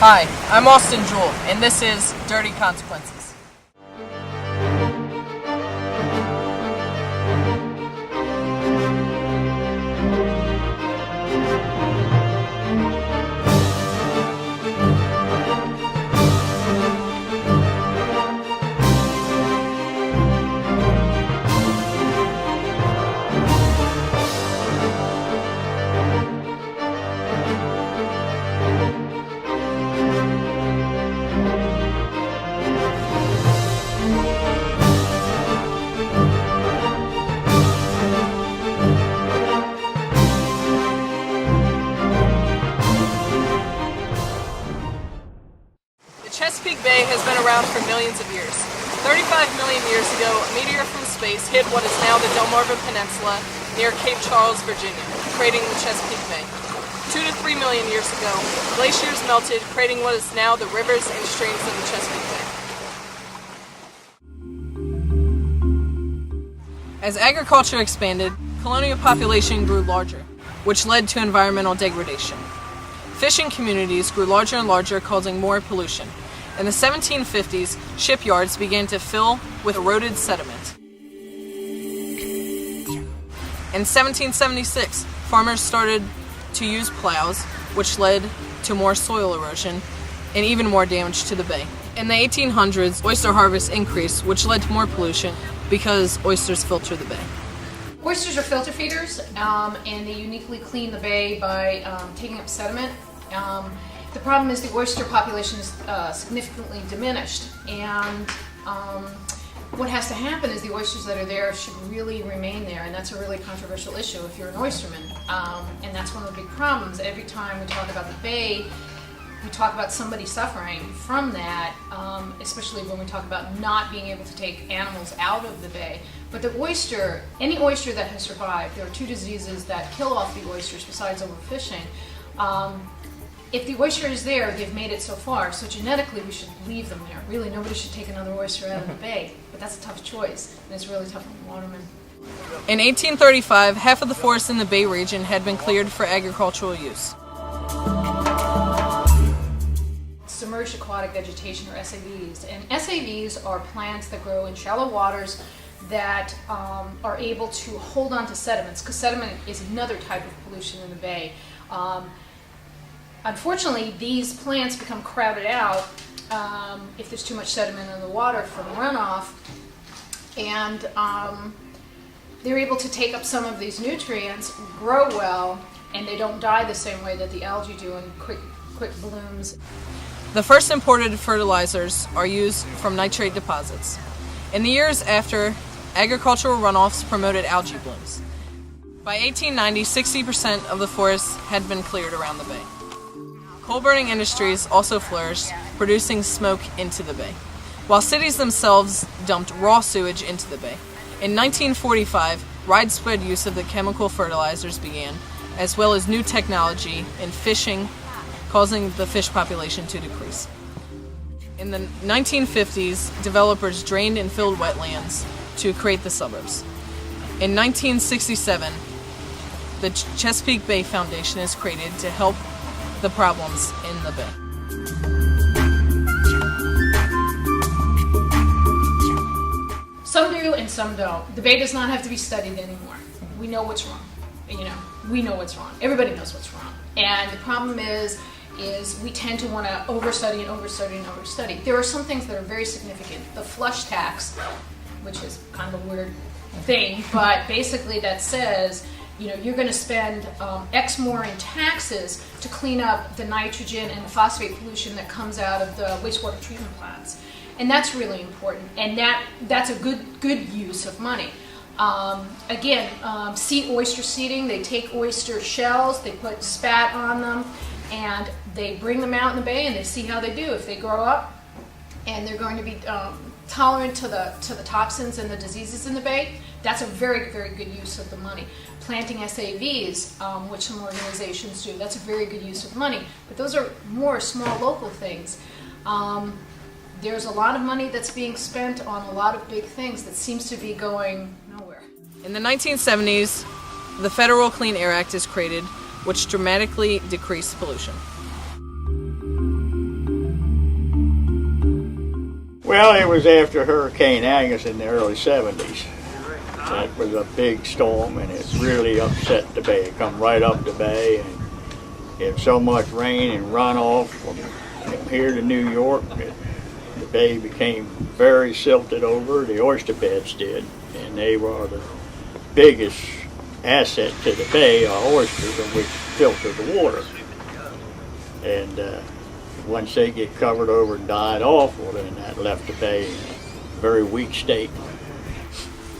Hi, I'm Austin Jewell, and this is Dirty Consequences. Chesapeake Bay has been around for millions of years. 35 million years ago, a meteor from space hit what is now the Delmarva Peninsula near Cape Charles, Virginia, creating the Chesapeake Bay. 2 to 3 million years ago, glaciers melted, creating what is now the rivers and streams of the Chesapeake Bay. As agriculture expanded, colonial population grew larger, which led to environmental degradation. Fishing communities grew larger and larger, causing more pollution. In the 1750s, shipyards began to fill with eroded sediment. In 1776, farmers started to use plows, which led to more soil erosion and even more damage to the bay. In the 1800s, oyster harvest increased, which led to more pollution because oysters filter the bay. Oysters are filter feeders, and they uniquely clean the bay by taking up sediment. The problem is the oyster population is significantly diminished, and what has to happen is the oysters that are there should really remain there, and that's a really controversial issue if you're an oysterman, and that's one of the big problems. Every time we talk about the bay, we talk about somebody suffering from that, especially when we talk about not being able to take animals out of the bay. But the oyster, any oyster that has survived, there are two diseases that kill off the oysters besides overfishing. If the oyster is there, they've made it so far, so genetically we should leave them there. Really, nobody should take another oyster out of the bay, but that's a tough choice, and it's really tough on the watermen. In 1835, half of the forest in the Bay region had been cleared for agricultural use. Submerged aquatic vegetation, or SAVs, and SAVs are plants that grow in shallow waters that are able to hold on to sediments, because sediment is another type of pollution in the bay. Unfortunately, these plants become crowded out if there's too much sediment in the water from runoff, and they're able to take up some of these nutrients, grow well, and they don't die the same way that the algae do in quick blooms. The first imported fertilizers are used from nitrate deposits. In the years after, agricultural runoffs promoted algae blooms. By 1890, 60% of the forests had been cleared around the bay. Coal-burning industries also flourished, producing smoke into the bay, while cities themselves dumped raw sewage into the bay. In 1945, widespread use of the chemical fertilizers began, as well as new technology in fishing, causing the fish population to decrease. In the 1950s, developers drained and filled wetlands to create the suburbs. In 1967, the Chesapeake Bay Foundation is created to help the problems in the bay. Some do and some don't. The bay does not have to be studied anymore. We know what's wrong. We know what's wrong. Everybody knows what's wrong. And the problem is we tend to want to overstudy and overstudy and overstudy. There are some things that are very significant. The flush tax, which is kind of a weird thing, but basically that says, you're going to spend X more in taxes to clean up the nitrogen and the phosphate pollution that comes out of the wastewater treatment plants. And that's really important, and that's a good use of money. Oyster seeding, they take oyster shells, they put spat on them, and they bring them out in the bay and they see how they do. If they grow up and they're going to be tolerant to the toxins and the diseases in the bay, that's a very, very good use of the money. Planting SAVs, which some organizations do, that's a very good use of money. But those are more small local things. There's a lot of money that's being spent on a lot of big things that seems to be going nowhere. In the 1970s, the Federal Clean Air Act is created, which dramatically decreased pollution. Well, it was after Hurricane Agnes in the early 70s. It was a big storm, and it really upset the bay. It come right up the bay, and it had so much rain and runoff from here to New York that the bay became very silted over. The oyster beds did, and they were the biggest asset to the bay, are oysters, which filter the water. And once they get covered over and died off, well, then that left the bay in a very weak state.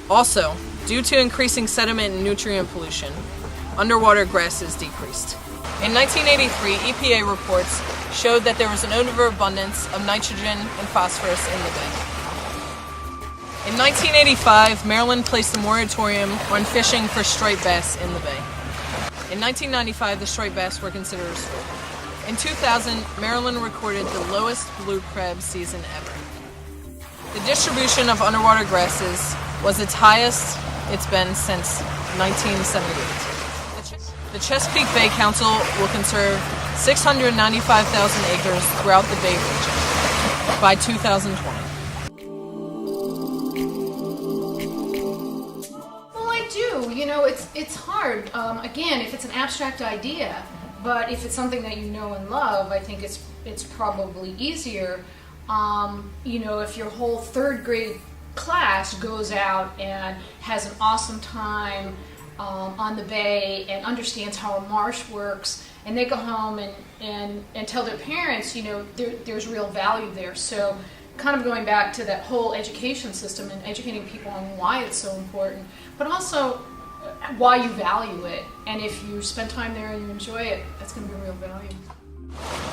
Also, due to increasing sediment and nutrient pollution, underwater grasses decreased. In 1983, EPA reports showed that there was an overabundance of nitrogen and phosphorus in the bay. In 1985, Maryland placed a moratorium on fishing for striped bass in the bay. In 1995, the striped bass were considered restored. In 2000, Maryland recorded the lowest blue crab season ever. The distribution of underwater grasses was its highest it's been since 1978. The Chesapeake Bay Council will conserve 695,000 acres throughout the Bay region by 2020. Well, I do. You know, it's hard. Again, if it's an abstract idea, but if it's something that you know and love, I think it's probably easier. You know, if your whole third grade class goes out and has an awesome time on the bay and understands how a marsh works, and they go home and tell their parents, you know, there's real value there. So kind of going back to that whole education system and educating people on why it's so important, but also why you value it. And if you spend time there and you enjoy it, that's going to be real value.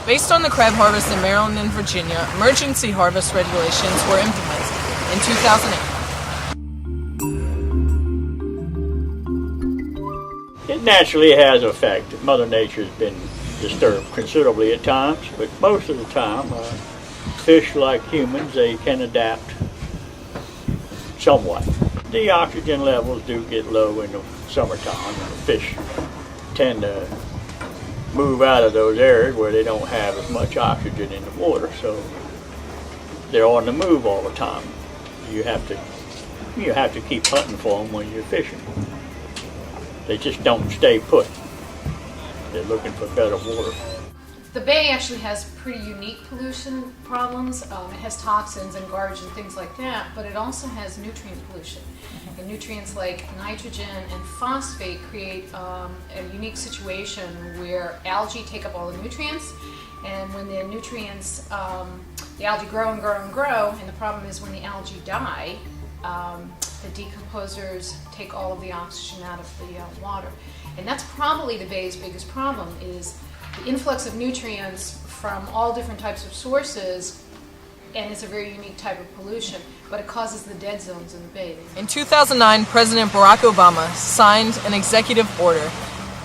Based on the crab harvest in Maryland and Virginia, emergency harvest regulations were implemented in 2008. It naturally has an effect. Mother Nature has been disturbed considerably at times, but most of the time, fish, like humans, they can adapt somewhat. The oxygen levels do get low in the summertime, and the fish tend to move out of those areas where they don't have as much oxygen in the water, so they're on the move all the time. You have to keep hunting for them when you're fishing. They just don't stay put. They're looking for better water. The bay actually has pretty unique pollution problems. It has toxins and garbage and things like that, but it also has nutrient pollution. And nutrients like nitrogen and phosphate create a unique situation where algae take up all the nutrients, and when the nutrients, the algae grow and grow and grow, and the problem is when the algae die, the decomposers take all of the oxygen out of the water. And that's probably the bay's biggest problem, is the influx of nutrients from all different types of sources, and it's a very unique type of pollution, but it causes the dead zones in the bay. In 2009, President Barack Obama signed an executive order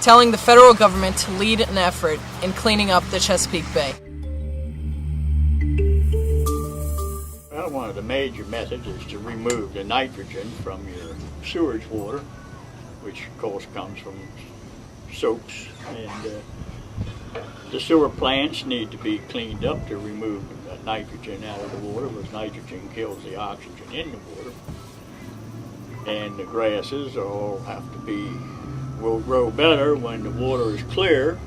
telling the federal government to lead an effort in cleaning up the Chesapeake Bay. Well, one of the major methods is to remove the nitrogen from your sewage water, which of course comes from soaps, and the sewer plants need to be cleaned up to remove the nitrogen out of the water, because nitrogen kills the oxygen in the water. And the grasses all have to will grow better when the water is clear,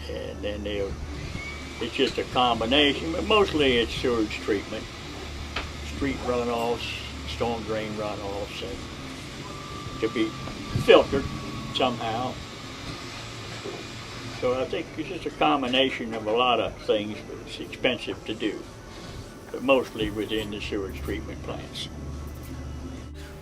and then it's just a combination, but mostly it's sewage treatment, street runoffs, storm drain runoffs, and to be filtered somehow. So I think it's just a combination of a lot of things, but it's expensive to do, but mostly within the sewage treatment plants.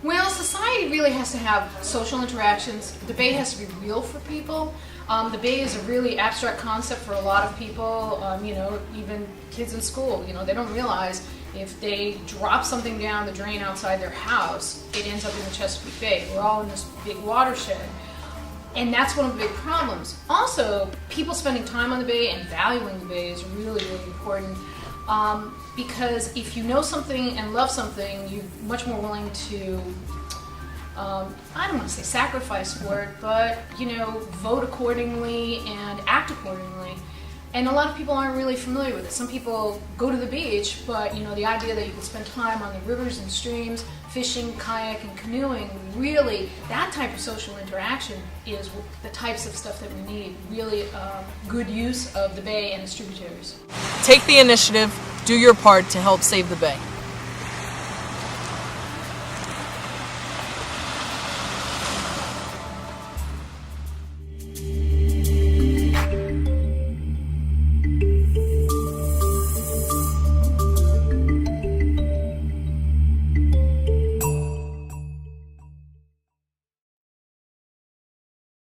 Well, society really has to have social interactions. The bay has to be real for people. The bay is a really abstract concept for a lot of people, you know, even kids in school. You know, they don't realize if they drop something down the drain outside their house, it ends up in the Chesapeake Bay. We're all in this big watershed. And that's one of the big problems. Also, people spending time on the bay and valuing the bay is really, really important. Because if you know something and love something, you're much more willing to, I don't want to say sacrifice for it, but, you know, vote accordingly and act accordingly. And a lot of people aren't really familiar with it. Some people go to the beach, but you know, the idea that you can spend time on the rivers and streams, fishing, kayak, and canoeing, really, that type of social interaction is the types of stuff that we need. Really good use of the bay and its tributaries. Take the initiative, do your part to help save the bay.